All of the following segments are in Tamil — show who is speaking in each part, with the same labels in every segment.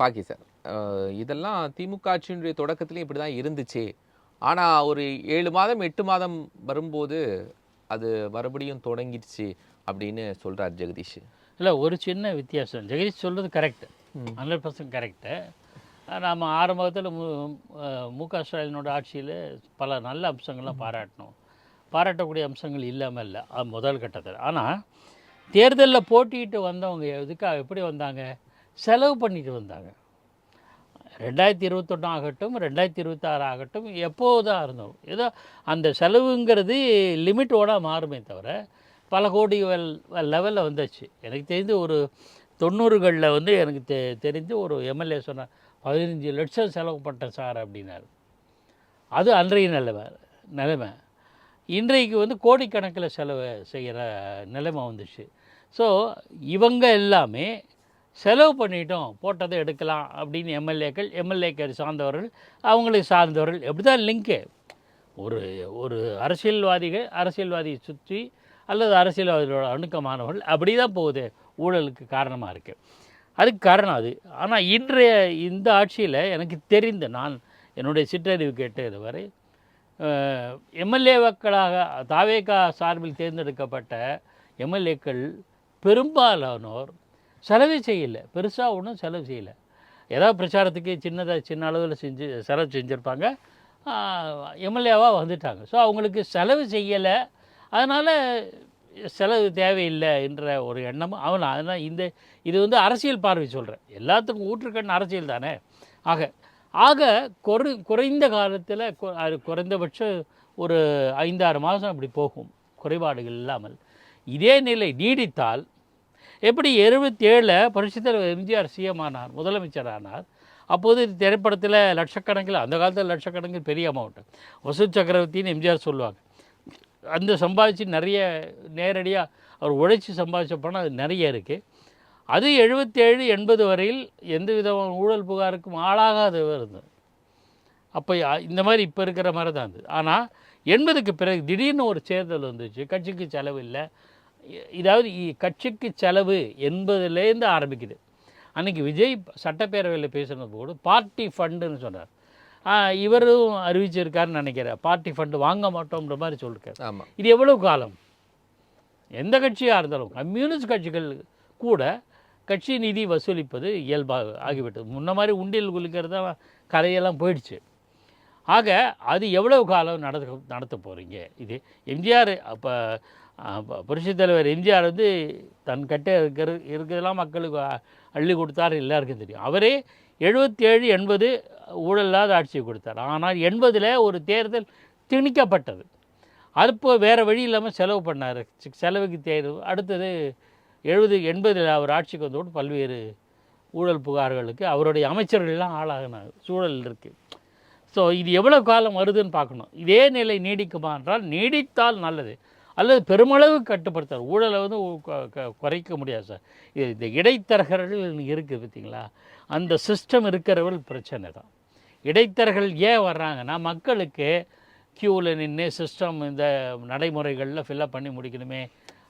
Speaker 1: பாக்கி சார். இதெல்லாம் திமுக ஆட்சியினுடைய தொடக்கத்திலயும் இப்படிதான் இருந்துச்சு. ஆனா ஒரு 7 மாதம், 8 மாதம் வரும்போது, அது மறுபடியும் தொடங்கிடுச்சு அப்படின்னு சொல்றார் ஜெகதீஷ்.
Speaker 2: இல்லை, ஒரு சின்ன வித்தியாசம். ஜெகதீஷ் சொல்கிறது கரெக்டு, 100% கரெக்டு. நாம் ஆரம்பத்தில் மு க ஸ்டாலினோட ஆட்சியில் பல நல்ல அம்சங்கள்லாம் பாராட்டணும். பாராட்டக்கூடிய அம்சங்கள் இல்லாமல் இல்லை முதல் கட்டத்தில். ஆனால் தேர்தலில் போட்டிட்டு வந்தவங்க எதுக்காக எப்படி வந்தாங்க? செலவு பண்ணிட்டு வந்தாங்க. 2021 ஆகட்டும், 2026 ஆகட்டும், எப்போதான் இருந்தோம் ஏதோ அந்த செலவுங்கிறது லிமிட்டோட மாறுமே தவிர பல கோடி லெவலில் வந்துச்சு. எனக்கு தெரிந்து ஒரு 90களில் வந்து எனக்கு தெரிந்து ஒரு எம்எல்ஏ சொன்னார், 15 லட்சம் செலவு பண்ணிட்டேன் சார் அப்படின்னாரு. அது அன்றைய நிலைமை. இன்றைக்கு வந்து கோடிக்கணக்கில் செலவு செய்கிற நிலைமை வந்துச்சு. ஸோ இவங்க எல்லாமே செலவு பண்ணிட்டோம், போட்டதை எடுக்கலாம் அப்படின்னு எம்எல்ஏக்கள் சார்ந்தவர்கள், அவங்களை சார்ந்தவர்கள், எப்படி தான் லிங்க்கு. ஒரு ஒரு அரசியல்வாதியை சுற்றி அல்லது அரசியல்வாதிகளோட அணுக்கமானவர்கள் அப்படி தான் போகுது, ஊழலுக்கு காரணமாக இருக்குது. அதுக்கு காரணம் அது. ஆனால் இன்றைய இந்த ஆட்சியில் எனக்கு தெரிந்து, நான் என்னுடைய சிற்றறிவு கேட்டது வரை, எம்எல்ஏக்களாக தாவேகா சார்பில் தேர்ந்தெடுக்கப்பட்ட எம்எல்ஏக்கள் பெரும்பாலானோர் செலவே செய்யலை. பெருசாக ஒன்றும் செலவு செய்யலை. ஏதாவது பிரச்சாரத்துக்கு சின்ன அளவில் செலவு செஞ்சுருப்பாங்க, எம்எல்ஏவாக வந்துட்டாங்க. ஸோ அவங்களுக்கு செலவு செய்யலை, அதனால் செலவு தேவையில்லை என்ற ஒரு எண்ணமும் அதனால் இது வந்து அரசியல் பார்வை சொல்கிறேன். எல்லாத்துக்கும் ஊற்றுக்கண் அரசியல் தானே. ஆக குறைந்த காலத்தில் குறைந்தபட்சம் ஒரு 5-6 மாதம் அப்படி போகும், குறைபாடுகள் இல்லாமல். இதே நிலை நீடித்தால், எப்படி 77 புரட்சித் தலைவர் எம்ஜிஆர் சிஎம் ஆனார், முதலமைச்சர் ஆனார். அப்போது திரைப்படத்தில் லட்சக்கணக்கில், அந்த காலத்தில் லட்சக்கணக்கில் பெரிய அமௌண்ட்டு, வசூல் சக்கரவர்த்தின்னு எம்ஜிஆர் சொல்லுவாங்க. அந்த சம்பாதிச்சு நிறைய நேரடியாக அவர் உழைச்சி சம்பாதிச்ச பணம் அது நிறைய இருக்குது. அது 77-80 வரையில் எந்த விதமான ஊழல் புகாருக்கும் ஆளாகாதவர் இருந்தது. அப்போ இந்த மாதிரி இப்போ இருக்கிற மாதிரி தான் இருந்தது. ஆனால் 80க்கு பிறகு திடீர்னு ஒரு தேர்தல் வந்துச்சு, கட்சிக்கு செலவு இல்லை. இதாவது கட்சிக்கு செலவு என்பதுலேருந்து ஆரம்பிக்குது. அன்றைக்கி விஜய் சட்டப்பேரவையில் பேசுனது போது பார்ட்டி ஃபண்டுன்னு சொன்னார். இவரும் அறிவிச்சிருக்காருன்னு நினைக்கிறேன், பார்ட்டி ஃபண்டு வாங்க மாட்டோம்ன்ற மாதிரி சொல்லியிருக்காரு.
Speaker 1: ஆமாம்.
Speaker 2: இது எவ்வளோ காலம்? எந்த கட்சியாக இருந்தாலும், கம்யூனிஸ்ட் கட்சிகள் கூட கட்சி நிதி வசூலிப்பது இயல்பாக ஆகிவிட்டது. முன்ன மாதிரி உண்டியல் குளிக்கிறது கதையெல்லாம் போயிடுச்சு. ஆக அது எவ்வளவு காலம் நடத்த போகிறீங்க? இது எம்ஜிஆர், அப்போ புரட்சித் தலைவர் எம்ஜிஆர் வந்து தன் கட்ட இருக்கிறதெல்லாம் மக்களுக்கு அள்ளி கொடுத்தார், எல்லாருக்கும் தெரியும். அவரே 77-80 ஊழல்லாத ஆட்சியை கொடுத்தார். ஆனால் 80ல் ஒரு தேர்தல் திணிக்கப்பட்டது. அப்போ வேறு வழி இல்லாமல் செலவு பண்ணார், செலவுக்கு தேர்வு. அடுத்தது 70-80 அவர் ஆட்சிக்கு வந்தோடு பல்வேறு ஊழல் புகார்களுக்கு அவருடைய அமைச்சர்கள்லாம் ஆளாகின சூழல் இருக்குது. ஸோ இது எவ்வளோ காலம் வருதுன்னு பார்க்கணும். இதே நிலை நீடிக்குமா என்றால், நீடித்தால் நல்லது, அல்லது பெருமளவு கட்டுப்படுத்தார். ஊழலை வந்து குறைக்க முடியாது சார். இந்த இடைத்தரகர்கள் இருக்குது பார்த்திங்களா, அந்த சிஸ்டம் இருக்கிறவர்கள் பிரச்சனை தான். இடைத்தரகர்கள் ஏன் வர்றாங்கன்னா, மக்களுக்கு க்யூவில் நின்று சிஸ்டம் இந்த நடைமுறைகளில் ஃபில்லப் பண்ணி முடிக்கணுமே,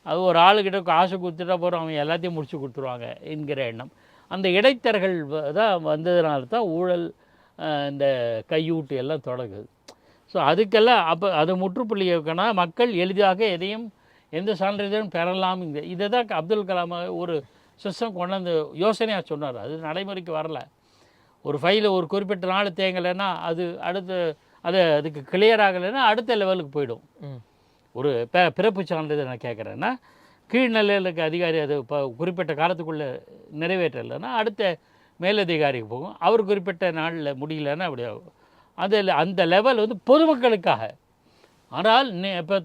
Speaker 2: அது ஒரு ஆளுக்கிட்ட காசு கொடுத்துட்டா போகிறோம், அவங்க எல்லாத்தையும் முடிச்சு கொடுத்துருவாங்க என்கிற எண்ணம். அந்த இடைத்தரகர்கள் தான் வந்ததுனால தான் ஊழல், இந்த கையூட்டு எல்லாம் தொடங்குது. ஸோ அதுக்கெல்லாம் அப்போ அது முற்றுப்புள்ளி வைக்கணும்னா, மக்கள் எளிதாக எதையும் எந்த சான்றிதழும் பெறலாம். இதை தான் அப்துல் கலாம் ஒரு சிஸ்டம் கொண்டாந்து யோசனையாக சொன்னார். அது நடைமுறைக்கு வரலை. ஒரு ஃபைலை ஒரு குறிப்பிட்ட நாள் தேங்கலைன்னா அது அதுக்கு கிளியர் ஆகலைன்னா அடுத்த லெவலுக்கு போயிடும். ஒரு பிறப்பு சான்றிதழ் நான் கேட்குறேன்னா, கீழ்நிலையில் இருக்க அதிகாரி அது இப்போ குறிப்பிட்ட காலத்துக்குள்ளே நிறைவேற்றலைன்னா அடுத்த மேலதிகாரிக்கு போகும். அவர் குறிப்பிட்ட நாளில் முடியலன்னா அப்படி ஆகும். அந்த லெவல் வந்து பொதுமக்களுக்காக. ஆனால் இப்போ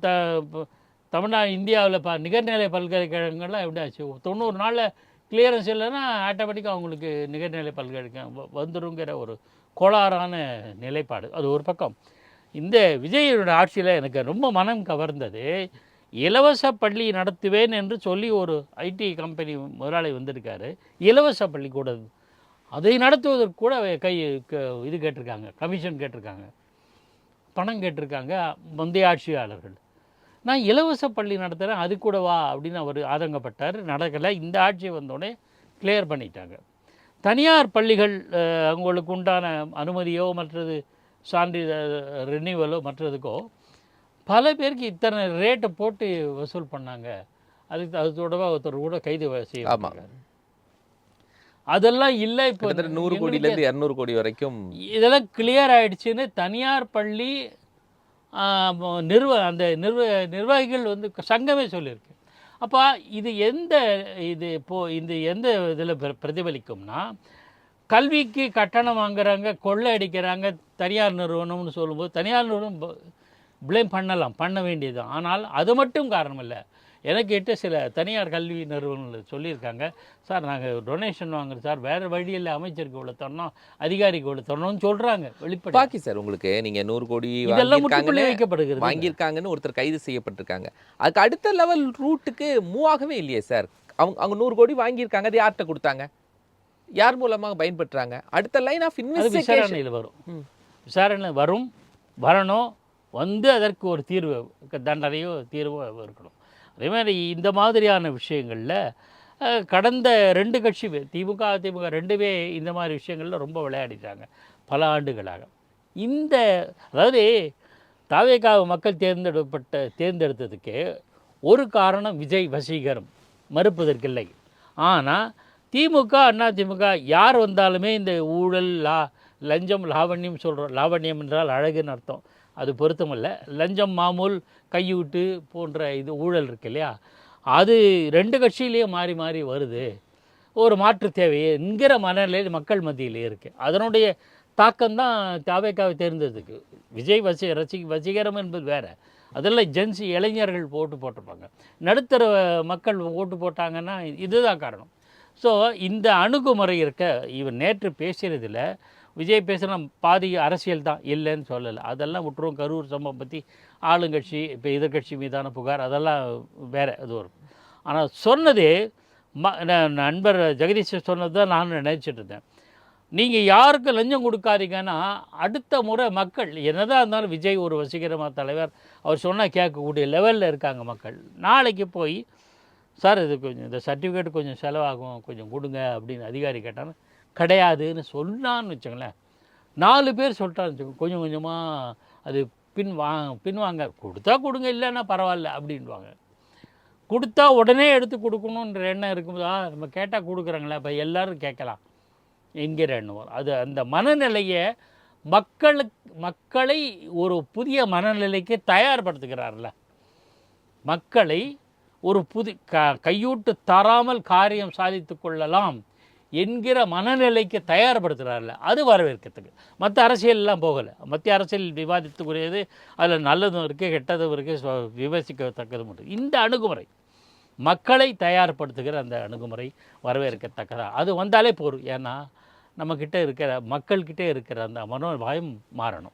Speaker 2: தமிழ்நாடு இந்தியாவில் நிகர்நிலை பல்கலைக்கழகங்கள்லாம் எப்படி ஆச்சு? 90 நாளில் கிளியரன்ஸ் இல்லைன்னா ஆட்டோமேட்டிக்காக அவங்களுக்கு நிகர்நிலை பல்கலைக்கழகம் வந்துருங்கிற ஒரு கோளாறான நிலைப்பாடு. அது ஒரு பக்கம். இந்த விஜயோட ஆட்சியில் எனக்கு ரொம்ப மனம் கவர்ந்தது, இலவச பள்ளி நடத்துவேன் என்று சொல்லி ஒரு ஐடி கம்பெனி முதலாளி வந்திருக்காரு. இலவச பள்ளிக்கூடம் அதை நடத்துவதற்கு கூட இது கேட்டிருக்காங்க, கமிஷன் கேட்டிருக்காங்க, பணம் கேட்டிருக்காங்க முந்தைய ஆட்சியாளர்கள். நான் இலவச பள்ளி நடத்துகிறேன், அது கூட வா அப்படின்னு அவர் ஆதங்கப்பட்டார். நடக்கலை. இந்த ஆட்சி வந்தோடனே கிளியர் பண்ணிட்டாங்க. தனியார் பள்ளிகள் அவங்களுக்கு உண்டான அனுமதியோ மற்றது சான்றிதழ் ரினிவலோ மற்றதுக்கோ பல பேருக்கு இத்தனை ரேட்டை போட்டு வசூல் பண்ணாங்க. அதுக்கு அது தொடர்பாக ஒருத்தர் கூட கைது செய்யப்பட்டாங்க. அதெல்லாம் இல்லை. இப்போ
Speaker 1: 100 கோடியிலேருந்து 200 கோடி வரைக்கும்
Speaker 2: இதெல்லாம் கிளியர் ஆயிடுச்சுன்னு தனியார் பள்ளி நிர்வாகிகள் வந்து சங்கமே சொல்லியிருக்கு. அப்போ இது எந்த இதில் பிரதிபலிக்கும்னா, கல்விக்கு கட்டணம் வாங்குறாங்க, கொள்ளை அடிக்கிறாங்க தனியார் நிறுவனம்னு சொல்லும்போது தனியார் நிறுவனம் ப்ளேம் பண்ண வேண்டியது. ஆனால் அது மட்டும் காரணம் இல்லை. எனக்கு கிட்ட சில தனியார் கல்வி நிறுவனங்கள் சொல்லியிருக்காங்க, சார் நாங்கள் டொனேஷன் வாங்குறோம் சார், வேறு வழியில் அமைச்சருக்கு இவ்வளோ தரணும், அதிகாரிக்கு இவ்வளோ தரணும்னு சொல்கிறாங்க. வெளிப்படை
Speaker 1: பாக்கி சார் உங்களுக்கு நீங்கள் 100 கோடி
Speaker 2: இதெல்லாம் முற்றுப்புள்ளி வைக்கப்படுகிறது.
Speaker 1: வாங்கியிருக்காங்கன்னு ஒருத்தர் கைது செய்யப்பட்டிருக்காங்க. அதுக்கு அடுத்த லெவல் ரூட்டுக்கு மூவ் ஆகவே இல்லையே சார். அவங்க 100 கோடி வாங்கியிருக்காங்க, அது யார்கிட்ட கொடுத்தாங்க, யார் மூலமாக பயன்படுத்துறாங்க? அடுத்த லைன் ஆஃப் இன்வெஸ்டிகேஷன்
Speaker 2: விசாரணையில் வரும். விசாரணை வரணும், வந்து அதற்கு ஒரு தீர்வு, தண்டனையோ தீர்வோ இருக்கணும். அதே மாதிரி இந்த மாதிரியான விஷயங்களில் கடந்த 2 கட்சி திமுக அதிமுக 2மே இந்த மாதிரி விஷயங்களில் ரொம்ப விளையாடிட்டாங்க பல ஆண்டுகளாக. அதாவது தாவேகா மக்கள் தேர்ந்தெடுத்ததுக்கு ஒரு காரணம் விஜய் வசீகரம், மறுப்பதற்கில்லை. ஆனால் திமுக அதிமுக யார் வந்தாலுமே இந்த ஊழல் லஞ்சம் லாவண்யம் சொல்கிறோம். லாவண்யம் என்றால் அழகுன்னு அர்த்தம், அது பொருத்தமல்ல. லஞ்சம் மாமூல் கையூட்டு போன்ற இது ஊழல் இருக்கு இல்லையா, அது 2 கட்சியிலேயே மாறி மாறி வருது. ஒரு மாற்று தேவையே என்கிற மனநிலையில் மக்கள் மத்தியிலே இருக்குது. அதனுடைய தாக்கம்தான் தாவேகாவை தேர்ந்ததுக்கு. விஜய் வசீகரம் என்பது வேறு, அதெல்லாம் இளைஞர்கள் ஓட்டு போட்டிருப்பாங்க. நடுத்தர மக்கள் ஓட்டு போட்டாங்கன்னா இதுதான் காரணம். ஸோ இந்த அணுகுமுறை இருக்க, இவர் நேற்று பேசுகிறதில் விஜய் பேசுகிற பாதி அரசியல் தான், இல்லைன்னு சொல்லலை. அதெல்லாம் விட்டுருவோம். கரூர் சம்பவம் பற்றி ஆளுங்கட்சி இப்போ எதிர்கட்சி மீதான புகார் அதெல்லாம் வேறு, அது ஒரு. ஆனால் சொன்னதே நண்பர் ஜெகதீஷ் சொன்னது தான் நான் நினச்சிட்டு இருந்தேன். நீங்கள் யாருக்கு லஞ்சம் கொடுக்காதீங்கன்னா அடுத்த முறை மக்கள் என்னதான் இருந்தாலும் விஜய் ஒரு வசீகரமான தலைவர், அவர் சொன்னால் கேட்கக்கூடிய லெவலில் இருக்காங்க மக்கள். நாளைக்கு போய் சார் இது கொஞ்சம் இந்த சர்டிஃபிகேட் கொஞ்சம் செலவாகும், கொஞ்சம் கொடுங்க அப்படின்னு அதிகாரி கேட்டான்னு கிடையாதுன்னு சொன்னான்னு வச்சுங்களேன், 4 பேர் சொல்லிட்டான்னு வச்சுக்கோங்க, கொஞ்சம் கொஞ்சமாக அது பின்வாங்க. கொடுத்தா கொடுங்க, இல்லைன்னா பரவாயில்ல அப்படின்வாங்க. கொடுத்தா உடனே எடுத்து கொடுக்கணுன்ற எண்ணம் இருக்கும்போது நம்ம கேட்டால் கொடுக்குறாங்களே, இப்போ எல்லோரும் கேட்கலாம் என்கிற எண்ணம். அது அந்த மனநிலையை மக்களை ஒரு புதிய மனநிலைக்கு தயார்படுத்துகிறார்ல, மக்களை ஒரு கையூட்டு தராமல் காரியம் சாதித்து கொள்ளலாம் என்கிற மனநிலைக்கு தயார்படுத்துகிறார்ல, அது வரவேற்கிறதுக்கு. மற்ற அரசியல்லாம் போகலை. மத்திய அரசியல் விவாதித்துக்குரியது, அதில் நல்லதும் இருக்குது கெட்டதும் இருக்குது, விமர்சிக்கத்தக்கதும் இருக்குது. இந்த அணுகுமுறை மக்களை தயார்படுத்துகிற அந்த அணுகுமுறை வரவேற்கத்தக்கதா, அது வந்தாலே போதும். ஏன்னா நம்மக்கிட்ட இருக்கிற மக்கள்கிட்டே இருக்கிற அந்த மனோபாயம் மாறணும்.